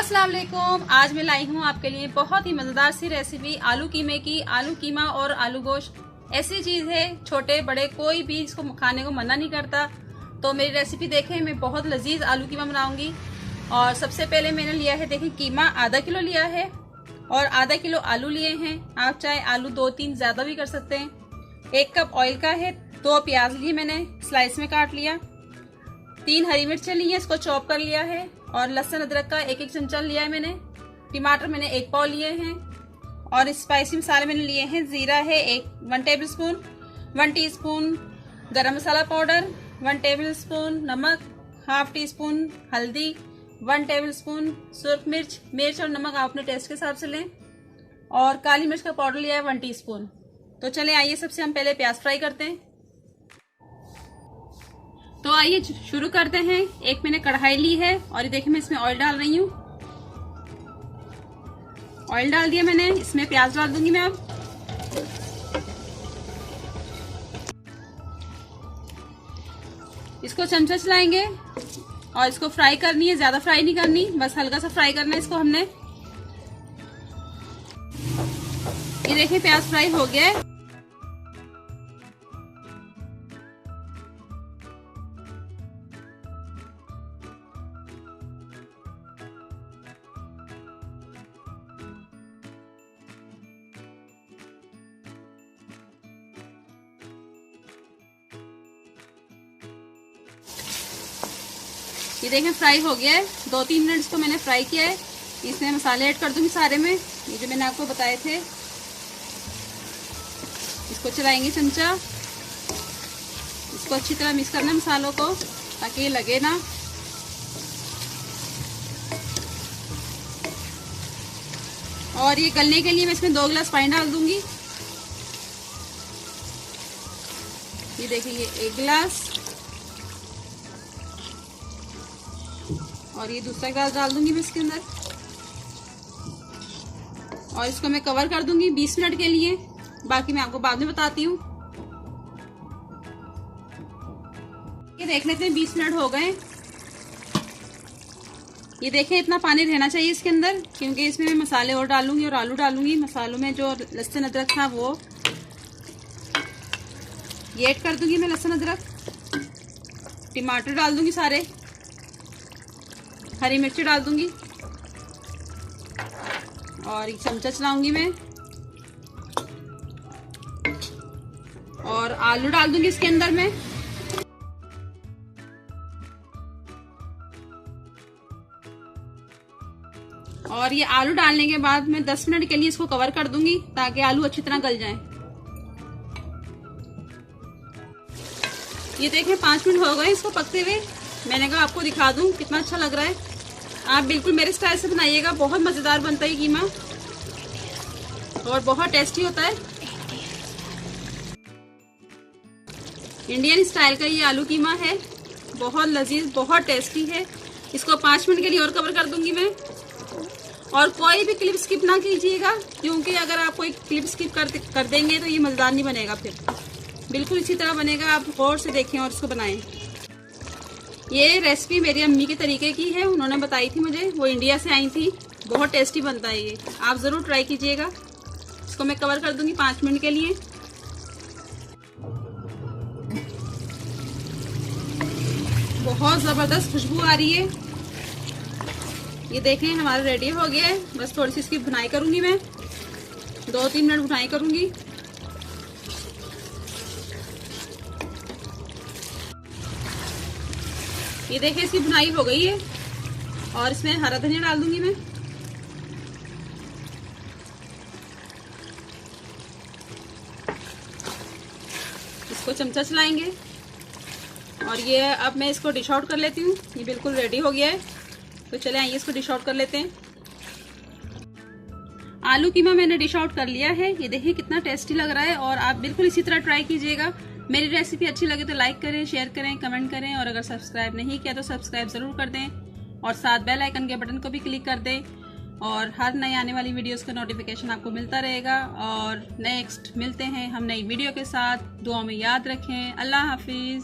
अस्सलाम वालेकुम। आज मैं लाई हूँ आपके लिए बहुत ही मजेदार सी रेसिपी आलू कीमे की। आलू कीमा और आलू गोश्त ऐसी चीज है, छोटे बड़े कोई भी इसको खाने को मना नहीं करता। तो मेरी रेसिपी देखें, मैं बहुत लजीज आलू कीमा बनाऊंगी। और सबसे पहले मैंने लिया है, देखें कीमा आधा किलो लिया है और आधा किलो आलू लिए हैं। आप चाहे आलू 2-3 ज्यादा भी कर सकते हैं। 1 कप ऑयल का है। 2 प्याज लिए मैंने, स्लाइस में काट लिया। 3 हरी मिर्चें ली हैं, इसको चॉप कर लिया है। और लहसुन अदरक का 1-1 चमचा लिया है मैंने। टमाटर मैंने 1 पाव लिए हैं। और स्पाइसी मसाले मैंने लिए हैं, जीरा है 1 टेबल स्पून, 1 टीस्पून गरम मसाला पाउडर, 1 टेबल स्पून नमक, हाफ टी स्पून हल्दी, 1 टेबल स्पून सुर्ख मिर्च। मिर्च और नमक आप अपने टेस्ट के हिसाब से लें। और काली मिर्च का पाउडर लिया है 1 टीस्पून। तो चले आइए, सबसे हम पहले प्याज फ्राई करते हैं। तो आइए शुरू करते हैं। एक मैंने कढ़ाई ली है और ये देखिए मैं इसमें ऑयल डाल रही हूँ। ऑयल डाल दिया मैंने, इसमें प्याज डाल दूंगी मैं अब। इसको चमचा चलाएंगे और इसको फ्राई करनी है, ज्यादा फ्राई नहीं करनी, बस हल्का सा फ्राई करना है इसको हमने। ये देखिए प्याज फ्राई हो गया है। ये देखें फ्राई हो गया है। 2-3 मिनट इसको मैंने फ्राई किया है। इसमें मसाले ऐड कर दूंगी सारे में, ये जो मैंने आपको बताए थे। इसको चलाएंगे चमचा, इसको अच्छी तरह मिक्स करना है मसालों को, ताकि ये लगे ना। और ये गलने के लिए मैं इसमें 2 गिलास पानी डाल दूंगी। ये देखिए, ये 1 गिलास और ये दूसरा गिलास डाल दूंगी मैं इसके अंदर। और इसको मैं कवर कर दूंगी 20 मिनट के लिए। बाकी मैं आपको बाद में बताती हूँ। ये देख लेते हैं, 20 मिनट हो गए। ये देखें, इतना पानी रहना चाहिए इसके अंदर, क्योंकि इसमें मैं मसाले और डालूंगी और आलू डालूंगी। मसालों में जो लहसुन अदरक था वो ये ऐड कर दूंगी मैं, लहसुन अदरक। टमाटर डाल दूंगी सारे, हरी मिर्ची डाल दूंगी और एक चमचा चलाऊंगी मैं। और आलू डाल दूंगी इसके अंदर में। और ये आलू डालने के बाद मैं 10 मिनट के लिए इसको कवर कर दूंगी, ताकि आलू अच्छी तरह गल जाएं। ये देखें 5 मिनट हो गए इसको पकते हुए। मैंने कहा आपको दिखा दूं कितना अच्छा लग रहा है। आप बिल्कुल मेरे स्टाइल से बनाइएगा, बहुत मजेदार बनता है कीमा और बहुत टेस्टी होता है। इंडियन स्टाइल का ये आलू कीमा है, बहुत लजीज, बहुत टेस्टी है। इसको 5 मिनट के लिए और कवर कर दूंगी मैं। और कोई भी क्लिप स्किप ना कीजिएगा, क्योंकि अगर आप कोई क्लिप स्किप कर देंगे तो ये मजेदार नहीं बनेगा। फिर बिल्कुल इसी तरह बनेगा। आप गौर से देखें और इसको बनाएं। ये रेसिपी मेरी अम्मी के तरीके की है, उन्होंने बताई थी मुझे, वो इंडिया से आई थी। बहुत टेस्टी बनता है ये, आप ज़रूर ट्राई कीजिएगा। इसको मैं कवर कर दूंगी 5 मिनट के लिए। बहुत ज़बरदस्त खुशबू आ रही है। ये देखें हमारा रेडी हो गया है। बस थोड़ी सी इसकी भुनाई करूंगी मैं, 2-3 मिनट भुनाई करूंगी। ये देखिए इसकी भुनाई हो गई है। और इसमें हरा धनिया डाल दूंगी मैं। इसको चमचा चलाएंगे और ये अब मैं इसको डिश आउट कर लेती हूँ। ये बिल्कुल रेडी हो गया है। तो चले आइए इसको डिश आउट कर लेते हैं। आलू कीमा मैंने डिश आउट कर लिया है। ये देखिए कितना टेस्टी लग रहा है और आप बिल्कुल इसी तरह ट्राई कीजिएगा। मेरी रेसिपी अच्छी लगे तो लाइक करें, शेयर करें, कमेंट करें और अगर सब्सक्राइब नहीं किया तो सब्सक्राइब जरूर कर दें और साथ बेल आइकन के बटन को भी क्लिक कर दें और हर नई आने वाली वीडियोस का नोटिफिकेशन आपको मिलता रहेगा। और नेक्स्ट मिलते हैं हम नई वीडियो के साथ। दुआ में याद रखें। अल्लाह हाफिज।